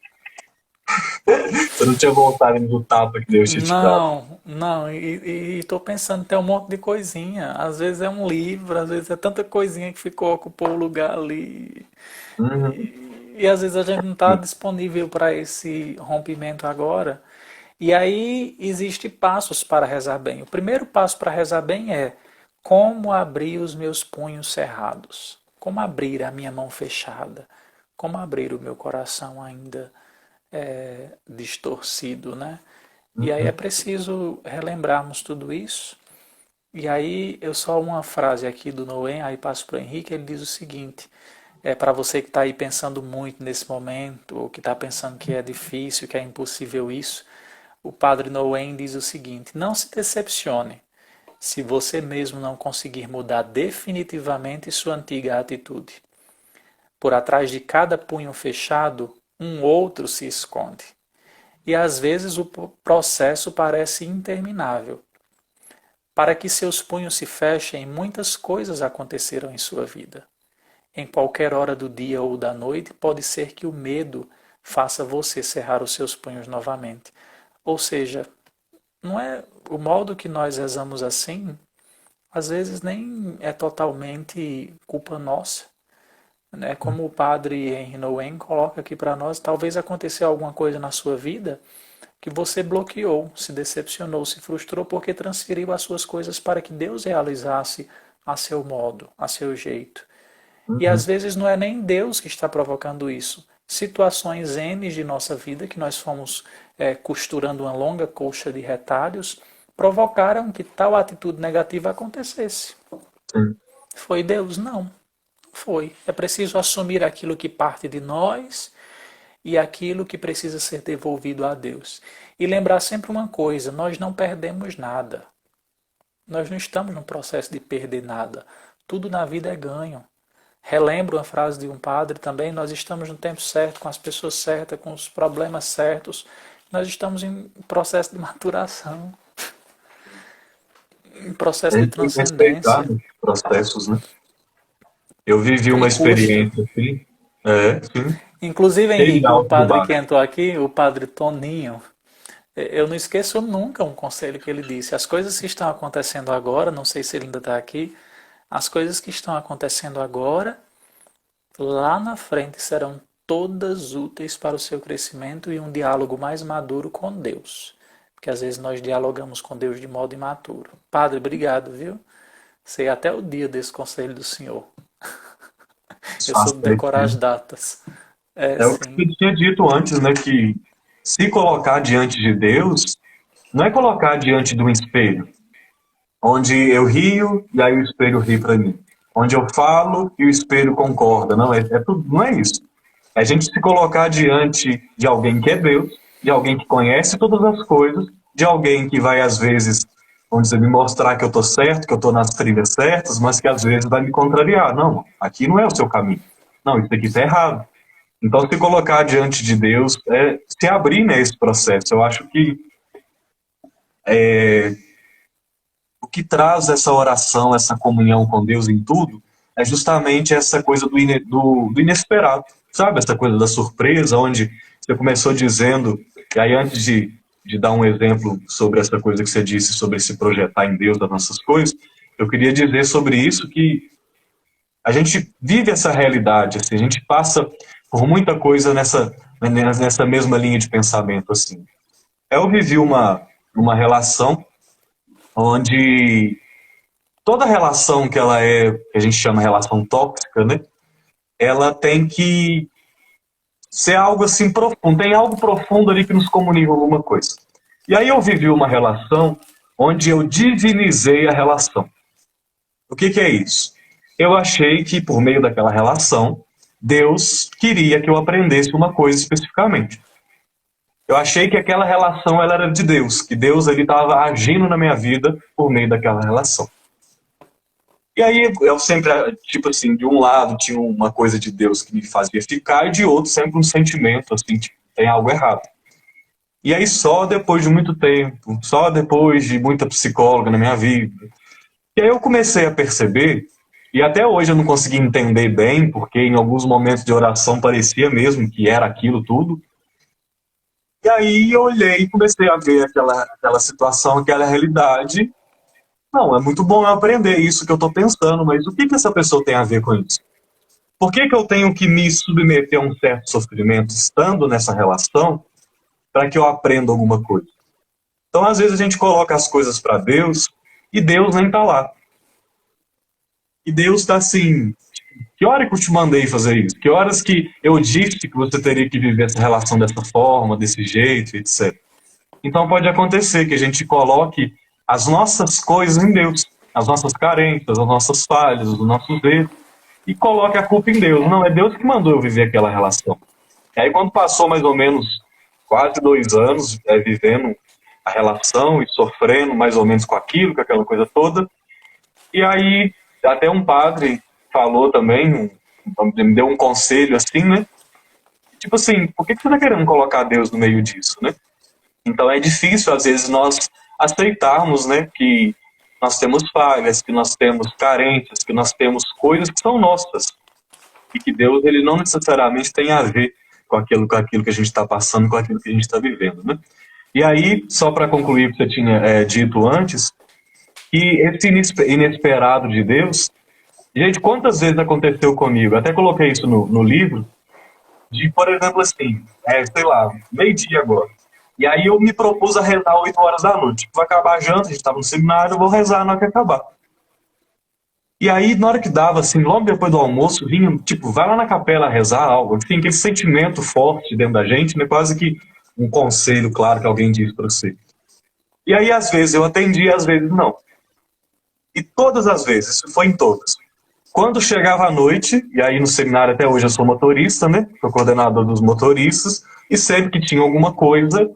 eu não tinha vontade do tapa que Deus tinha te dado. Não, não, e tô pensando, tem um monte de coisinha. Às vezes é um livro, às vezes é tanta coisinha que ficou, ocupou o lugar ali. Uhum. E às vezes a gente não está disponível para esse rompimento agora. E aí existe passos para rezar bem. O primeiro passo para rezar bem é como abrir os meus punhos cerrados, como abrir a minha mão fechada, como abrir o meu coração ainda distorcido, né? E aí é Uhum. preciso relembrarmos tudo isso. E aí eu só uma frase aqui do Noé, aí passo para o Henrique, ele diz o seguinte: para você que está aí pensando muito nesse momento, ou que está pensando que é difícil, que é impossível isso, o padre Noé diz o seguinte: não se decepcione se você mesmo não conseguir mudar definitivamente sua antiga atitude. Por atrás de cada punho fechado, um outro se esconde. E às vezes o processo parece interminável. Para que seus punhos se fechem, muitas coisas aconteceram em sua vida. Em qualquer hora do dia ou da noite, pode ser que o medo faça você cerrar os seus punhos novamente. Ou seja, não é o modo que nós rezamos assim, às vezes nem é totalmente culpa nossa. Né? Como o padre Henry Nouwen coloca aqui para nós, talvez aconteceu alguma coisa na sua vida que você bloqueou, se decepcionou, se frustrou porque transferiu as suas coisas para que Deus realizasse a seu modo, a seu jeito. E às Uhum. vezes não é nem Deus que está provocando isso. Situações N de nossa vida, que nós fomos costurando uma longa colcha de retalhos, provocaram que tal atitude negativa acontecesse. Sim. Foi Deus? Não, não foi. É preciso assumir aquilo que parte de nós e aquilo que precisa ser devolvido a Deus. E lembrar sempre uma coisa: nós não perdemos nada. Nós não estamos num processo de perder nada. Tudo na vida é ganho. Relembro uma frase de um padre também: nós estamos no tempo certo, com as pessoas certas, com os problemas certos. Nós estamos em processo de maturação, em processo A de gente tem que respeitar, transcendência. né, os processos, né? Eu vivi uma E custa. experiência assim, sim, Inclusive, cheio de Henrique, o alto e de padre que baixo. entrou aqui, o padre Toninho, eu não esqueço nunca um conselho que ele disse: as coisas que estão acontecendo agora, não sei se ele ainda está aqui, as coisas que estão acontecendo agora, lá na frente serão todas úteis para o seu crescimento e um diálogo mais maduro com Deus. Porque às vezes nós dialogamos com Deus de modo imaturo. Padre, obrigado, viu? Sei até o dia desse conselho do Senhor. Eu sou Fácil de decorar as crescer. datas. É, É o que sim. você tinha dito antes, né? Que se colocar diante de Deus, não é colocar diante de um espelho, onde eu rio e aí o espelho ri para mim. Onde eu falo e o espelho concorda. Não, não é isso. É a gente se colocar diante de alguém que é Deus, de alguém que conhece todas as coisas, de alguém que vai, às vezes, vamos dizer, me mostrar que eu estou certo, que eu estou nas trilhas certas, mas que às vezes vai me contrariar. Não, aqui não é o seu caminho. Não, isso aqui está errado. Então, se colocar diante de Deus é se abrir nesse processo. Eu acho que o que traz essa oração, essa comunhão com Deus em tudo, é justamente essa coisa do inesperado, sabe? Essa coisa da surpresa, onde você começou dizendo, e aí antes de dar um exemplo sobre essa coisa que você disse, sobre se projetar em Deus das nossas coisas, eu queria dizer sobre isso que a gente vive essa realidade, assim, a gente passa por muita coisa nessa mesma linha de pensamento, assim. Eu vivi uma relação onde toda relação que a gente chama relação tóxica, né? Ela tem que ser algo assim profundo, tem algo profundo ali que nos comunica alguma coisa. E aí eu vivi uma relação onde eu divinizei a relação. O que é isso? Eu achei que por meio daquela relação, Deus queria que eu aprendesse uma coisa especificamente. Eu achei que aquela relação ela era de Deus, que Deus ele estava agindo na minha vida por meio daquela relação. E aí eu sempre, tipo assim, de um lado tinha uma coisa de Deus que me fazia ficar, e de outro sempre um sentimento, assim, tipo, tem algo errado. E aí só depois de muito tempo, só depois de muita psicóloga na minha vida, e aí eu comecei a perceber, e até hoje eu não consegui entender bem, porque em alguns momentos de oração parecia mesmo que era aquilo tudo. E aí eu olhei e comecei a ver aquela situação, aquela realidade. Não, é muito bom eu aprender isso que eu estou pensando, mas o que essa pessoa tem a ver com isso? Por que eu tenho que me submeter a um certo sofrimento estando nessa relação para que eu aprenda alguma coisa? Então, às vezes, a gente coloca as coisas para Deus e Deus nem está lá. E Deus está assim: que hora que eu te mandei fazer isso? Que horas que eu disse que você teria que viver essa relação dessa forma, desse jeito, etc. Então, pode acontecer que a gente coloque as nossas coisas em Deus, as nossas carências, as nossas falhas, os nossos erros, e coloque a culpa em Deus. Não, é Deus que mandou eu viver aquela relação. E aí, quando passou mais ou menos quase 2 anos vivendo a relação e sofrendo mais ou menos com aquilo, com aquela coisa toda, e aí até um padre falou também, me deu um conselho assim, né? Tipo assim, por que você está querendo colocar Deus no meio disso, né? Então é difícil, às vezes, nós aceitarmos, né, que nós temos falhas, que nós temos carências, que nós temos coisas que são nossas, e que Deus ele não necessariamente tem a ver com aquilo que a gente está passando, com aquilo que a gente está vivendo, né? E aí, só para concluir o que você tinha dito antes, que esse inesperado de Deus, gente, quantas vezes aconteceu comigo? Até coloquei isso no livro, de, por exemplo, assim, sei lá, meio-dia agora. E aí eu me propus a rezar 8 horas da noite. Tipo, vai acabar a janta, a gente estava no seminário, eu vou rezar na hora que acabar. E aí, na hora que dava, assim, logo depois do almoço, vinha, tipo, vai lá na capela rezar algo. Assim, aquele sentimento forte dentro da gente, né? Quase que um conselho, claro, que alguém diz para você. E aí, às vezes, eu atendi, às vezes, não. E todas as vezes, isso foi em todas. Quando chegava a noite, e aí no seminário até hoje eu sou motorista, né? Sou coordenador dos motoristas, e sempre que tinha alguma coisa,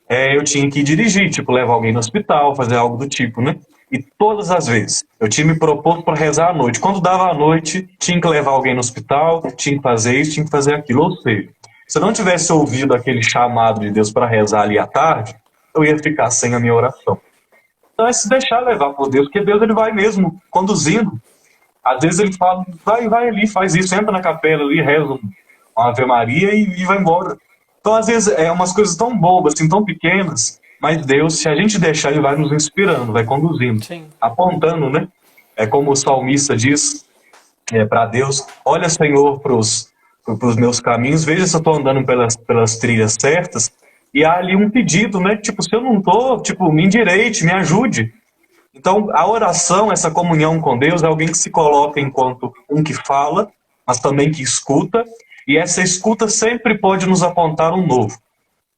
eu tinha que dirigir, tipo, levar alguém no hospital, fazer algo do tipo, né? E todas as vezes eu tinha me proposto para rezar à noite. Quando dava à noite, tinha que levar alguém no hospital, tinha que fazer isso, tinha que fazer aquilo. Ou seja, se eu não tivesse ouvido aquele chamado de Deus para rezar ali à tarde, eu ia ficar sem a minha oração. Então é se deixar levar por Deus, porque Deus ele vai mesmo conduzindo. Às vezes ele fala, vai ali, faz isso, entra na capela ali, reza uma Ave Maria e vai embora. Então, às vezes, é umas coisas tão bobas, assim, tão pequenas, mas Deus, se a gente deixar, ele vai nos inspirando, vai conduzindo, Sim. apontando, né? É como o salmista diz para Deus: olha, Senhor, para os meus caminhos, veja se eu estou andando pelas trilhas certas, e há ali um pedido, né? Tipo, se eu não estou, tipo, me endireite, me ajude. Então, a oração, essa comunhão com Deus, é alguém que se coloca enquanto um que fala, mas também que escuta, e essa escuta sempre pode nos apontar um novo.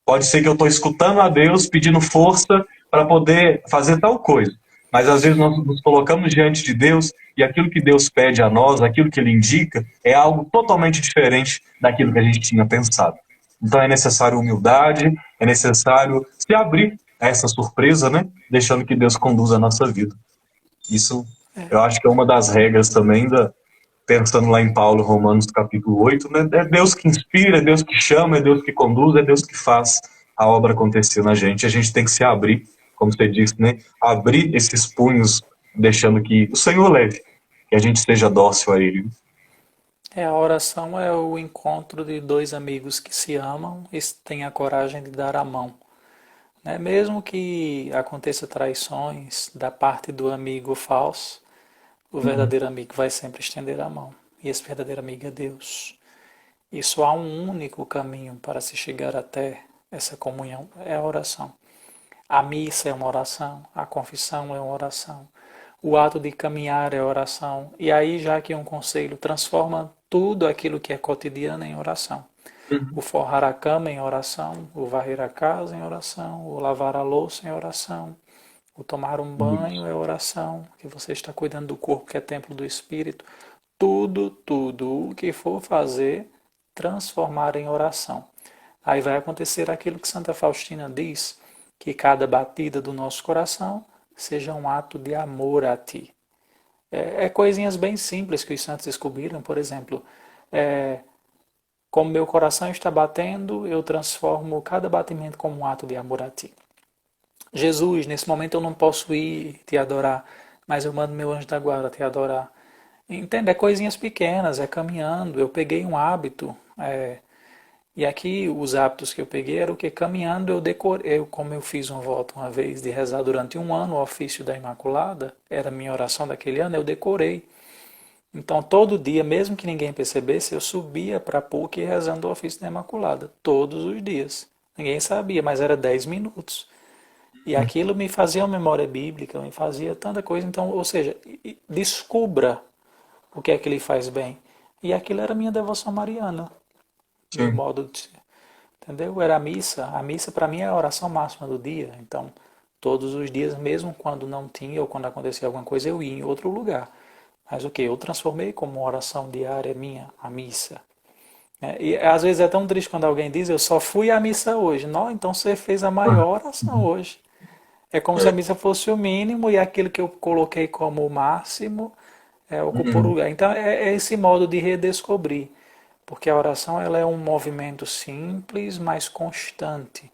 Pode ser que eu estou escutando a Deus, pedindo força para poder fazer tal coisa, mas às vezes nós nos colocamos diante de Deus e aquilo que Deus pede a nós, aquilo que Ele indica, é algo totalmente diferente daquilo que a gente tinha pensado. Então é necessário humildade, é necessário se abrir a essa surpresa, né? Deixando que Deus conduza a nossa vida. Isso eu acho que é uma das regras também pensando lá em Paulo, Romanos capítulo 8, né? É Deus que inspira, é Deus que chama, é Deus que conduz, é Deus que faz a obra acontecer na gente. A gente tem que se abrir, como você disse, né? Abrir esses punhos, deixando que o Senhor leve, que a gente seja dócil a Ele. A oração é o encontro de dois amigos que se amam e têm a coragem de dar a mão. Né? Mesmo que aconteça traições da parte do amigo falso, o Uhum. verdadeiro amigo vai sempre estender a mão. E esse verdadeiro amigo é Deus. E só há um único caminho para se chegar até essa comunhão, é a oração. A missa é uma oração, a confissão é uma oração, o ato de caminhar é oração. E aí, já que um conselho transforma tudo aquilo que é cotidiano em oração. O Uhum. forrar a cama em oração, o varrer a casa em oração, o lavar a louça em oração, o tomar um banho Isso. é oração, que você está cuidando do corpo que é templo do Espírito. Tudo o que for fazer, transformar em oração. Aí vai acontecer aquilo que Santa Faustina diz, que cada batida do nosso coração seja um ato de amor a ti. Coisinhas bem simples que os santos descobriram, por exemplo, é, Como meu coração está batendo, eu transformo cada batimento como um ato de amor a ti. Jesus, nesse momento eu não posso ir te adorar, mas eu mando meu anjo da guarda te adorar. Entende? É coisinhas pequenas, é caminhando. Eu peguei um hábito, e aqui os hábitos que eu peguei era o que? Caminhando eu decorei, como eu fiz um voto uma vez de rezar durante um ano o ofício da Imaculada, era a minha oração daquele ano, eu decorei. Então todo dia, mesmo que ninguém percebesse, eu subia para a PUC rezando o ofício da Imaculada, todos os dias. Ninguém sabia, mas era 10 minutos. E aquilo me fazia uma memória bíblica, me fazia tanta coisa. Então, ou seja, descubra o que é que lhe faz bem. E aquilo era a minha devoção mariana, meu Sim. modo de ser. Entendeu? Era a missa. A missa para mim é a oração máxima do dia. Então, todos os dias, mesmo quando não tinha ou quando acontecia alguma coisa, eu ia em outro lugar. Mas o que? Eu transformei como uma oração diária minha, a missa. E às vezes é tão triste quando alguém diz, eu só fui à missa hoje. Não, então você fez a maior oração hoje. É como se a missa fosse o mínimo e aquilo que eu coloquei como o máximo ocupou o Uhum. lugar. Então é esse modo de redescobrir. Porque a oração ela é um movimento simples, mas constante.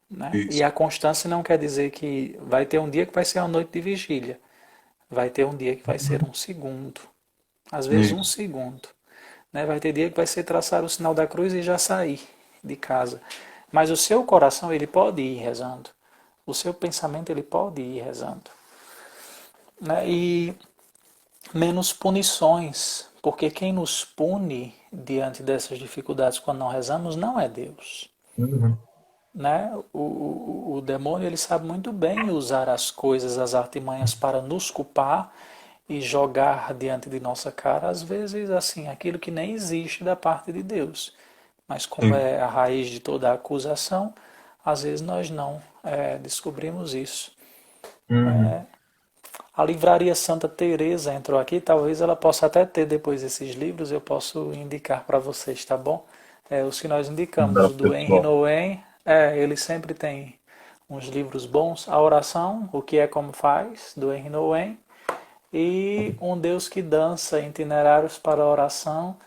Né? E Isso. a constância não quer dizer que vai ter um dia que vai ser uma noite de vigília. Vai ter um dia que vai ser um segundo. Às vezes um Isso. segundo. Né? Vai ter dia que vai ser traçar o sinal da cruz e já sair de casa. Mas o seu coração ele pode ir rezando. O seu pensamento ele pode ir rezando. Né? E menos punições, porque quem nos pune diante dessas dificuldades quando não rezamos não é Deus. Uhum. Né? O demônio ele sabe muito bem usar as coisas, as artimanhas para nos culpar e jogar diante de nossa cara, às vezes, assim, aquilo que nem existe da parte de Deus. Mas como Sim. é a raiz de toda a acusação, às vezes nós não descobrimos isso. Uhum. A Livraria Santa Teresa entrou aqui, talvez ela possa até ter depois esses livros, eu posso indicar para vocês, tá bom? Os que nós indicamos, Dá o do Henry pessoal. Nouwen, ele sempre tem uns livros bons. A Oração, O que é como faz, do Henry Nouwen, e Um Deus que Dança, Itinerários para a Oração,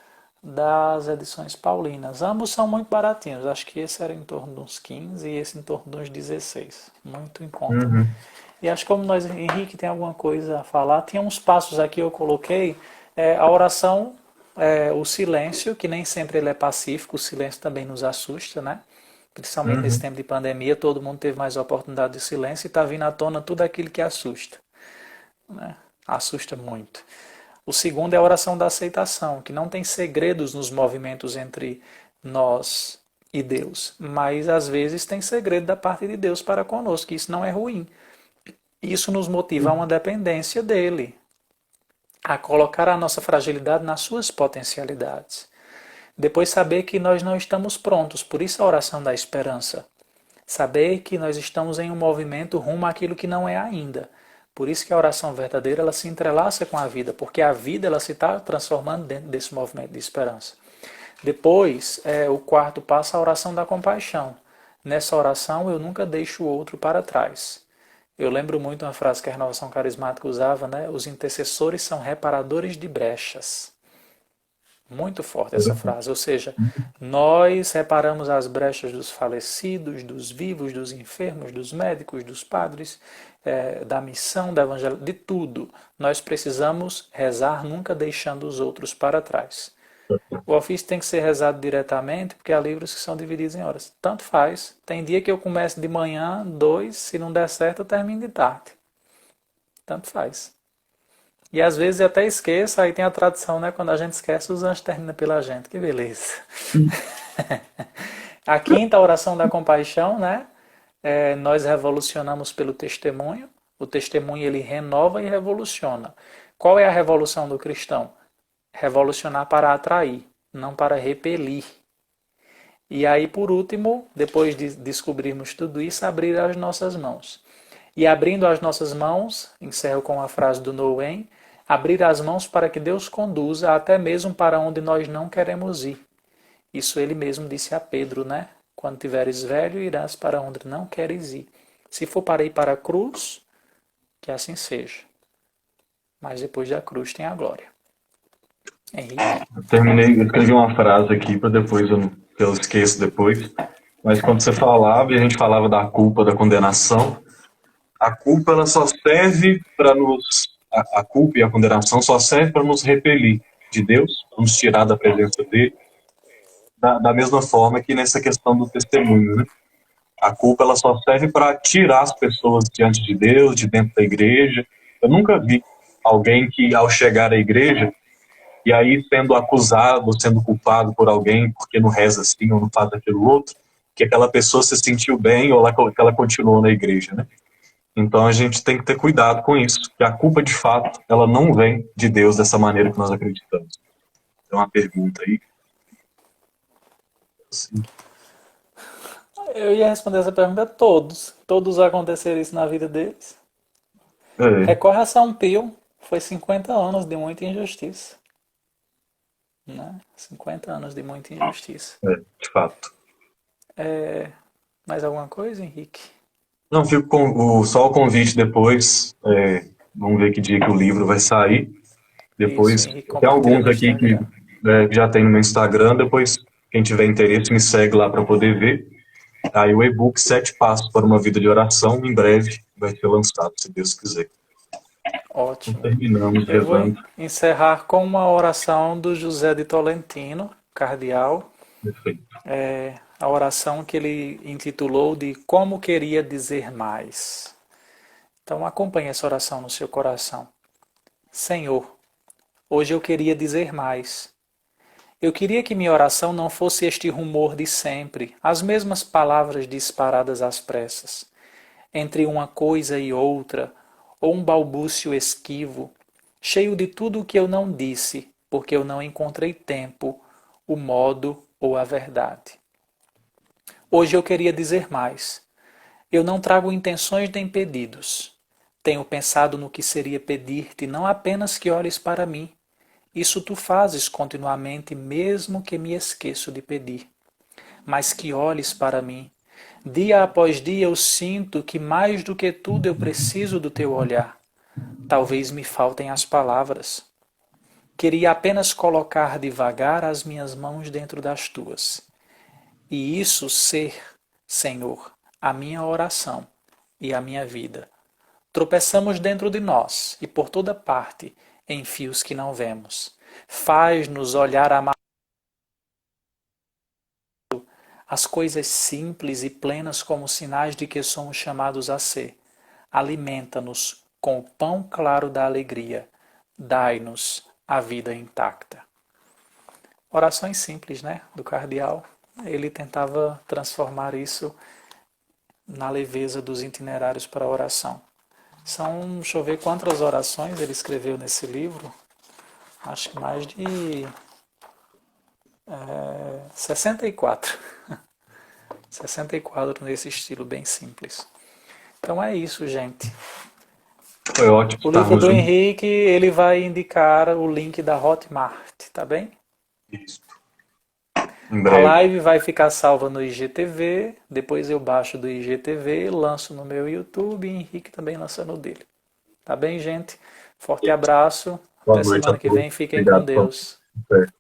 das edições paulinas. Ambos são muito baratinhos, acho que esse era em torno de uns 15 e esse em torno de uns 16, muito em conta. Uhum. E acho que como nós, Henrique, tem alguma coisa a falar, tinha uns passos aqui eu coloquei, a oração, o silêncio, que nem sempre ele é pacífico, o silêncio também nos assusta, né? Principalmente nesse Uhum. tempo de pandemia, todo mundo teve mais oportunidade de silêncio e está vindo à tona tudo aquilo que assusta, né? Assusta muito. O segundo é a oração da aceitação, que não tem segredos nos movimentos entre nós e Deus, mas às vezes tem segredo da parte de Deus para conosco, e isso não é ruim. Isso nos motiva a uma dependência dele, a colocar a nossa fragilidade nas suas potencialidades. Depois saber que nós não estamos prontos, por isso a oração da esperança. Saber que nós estamos em um movimento rumo àquilo que não é ainda. Por isso que a oração verdadeira ela se entrelaça com a vida, porque a vida ela se está transformando dentro desse movimento de esperança. Depois, o quarto passo, a oração da compaixão. Nessa oração eu nunca deixo o outro para trás. Eu lembro muito uma frase que a Renovação Carismática usava, né? Os intercessores são reparadores de brechas. Muito forte essa frase. Ou seja, nós reparamos as brechas dos falecidos, dos vivos, dos enfermos, dos médicos, dos padres, da missão, da evangelho, de tudo. Nós precisamos rezar nunca deixando os outros para trás. O ofício tem que ser rezado diretamente, porque há livros que são divididos em horas. Tanto faz. Tem dia que eu começo de manhã, 2, se não der certo, eu termino de tarde. Tanto faz. E às vezes eu até esqueço, aí tem a tradição, né? Quando a gente esquece, os anjos terminam pela gente. Que beleza. A quinta, a oração da compaixão, né? Nós revolucionamos pelo testemunho. O testemunho ele renova e revoluciona. Qual é a revolução do cristão? Revolucionar para atrair, não para repelir. E aí, por último, depois de descobrirmos tudo isso, abrir as nossas mãos. E abrindo as nossas mãos, encerro com a frase do Nouwen, abrir as mãos para que Deus conduza até mesmo para onde nós não queremos ir. Isso ele mesmo disse a Pedro, né? Quando tiveres velho, irás para onde não queres ir. Se for para ir para a cruz, que assim seja. Mas depois da cruz tem a glória. Henrique? Eu terminei, eu escrevi uma frase aqui para depois, eu esqueço depois. Mas quando você falava, e a gente falava da culpa, da condenação, a culpa ela só serve para nos. A culpa e a condenação só serve para nos repelir de Deus, para nos tirar da presença dele, da mesma forma que nessa questão do testemunho, né? A culpa ela só serve para tirar as pessoas diante de Deus, de dentro da igreja. Eu nunca vi alguém que, ao chegar à igreja, e aí sendo acusado, sendo culpado por alguém porque não reza assim ou não faz aquilo outro, que aquela pessoa se sentiu bem ou que ela continuou na igreja, né? Então a gente tem que ter cuidado com isso, que a culpa de fato, ela não vem de Deus dessa maneira que nós acreditamos. Tem uma pergunta aí. Assim, Eu ia responder essa pergunta: todos. Todos aconteceram isso na vida deles. é, Recorre a São Pio, foi 50 anos de muita injustiça. Né? 50 anos de muita injustiça. de fato. Mais alguma coisa, Henrique? Não, fico com só o convite depois. Vamos ver que dia que o livro vai sair. Isso, Depois, Henrique tem compartilha alguns no aqui que Instagram. já tem no meu Instagram. Depois, quem tiver interesse, me segue lá para poder ver. Aí o e-book Sete Passos para uma Vida de Oração, em breve, vai ser lançado, se Deus quiser. Então, Ótimo. terminamos Eu vou rezando. encerrar com uma oração do José de Tolentino, cardeal, Perfeito. a oração que ele intitulou de Como Queria Dizer Mais. Então acompanhe essa oração no seu coração. Senhor, hoje eu queria dizer mais. Eu queria que minha oração não fosse este rumor de sempre, as mesmas palavras disparadas às pressas, entre uma coisa e outra, ou um balbúcio esquivo, cheio de tudo o que eu não disse, porque eu não encontrei tempo, o modo ou a verdade. Hoje eu queria dizer mais. Eu não trago intenções nem pedidos. Tenho pensado no que seria pedir-te não apenas que olhes para mim. Isso tu fazes continuamente, mesmo que me esqueço de pedir. Mas que olhes para mim. Dia após dia eu sinto que mais do que tudo eu preciso do teu olhar. Talvez me faltem as palavras. Queria apenas colocar devagar as minhas mãos dentro das tuas. E isso ser, Senhor, a minha oração e a minha vida. Tropeçamos dentro de nós e por toda parte em fios que não vemos. Faz-nos olhar as coisas simples e plenas como sinais de que somos chamados a ser. Alimenta-nos com o pão claro da alegria. Dai-nos a vida intacta. Orações simples, né? Do cardeal. Ele tentava transformar isso na leveza dos itinerários para a oração. São, deixa eu ver quantas orações ele escreveu nesse livro. Acho que mais de 64. 64 nesse estilo bem simples. Então é isso, gente. Foi ótimo O livro estarmos do juntos. Henrique, ele vai indicar o link da Hotmart, tá bem? Isso. Em A breve. live vai ficar salva no IGTV, depois eu baixo do IGTV, lanço no meu YouTube e o Henrique também lança no dele. Tá bem, gente? Forte abraço. Boa Até noite a semana que todos. vem. Fiquem com Obrigado. Deus. Por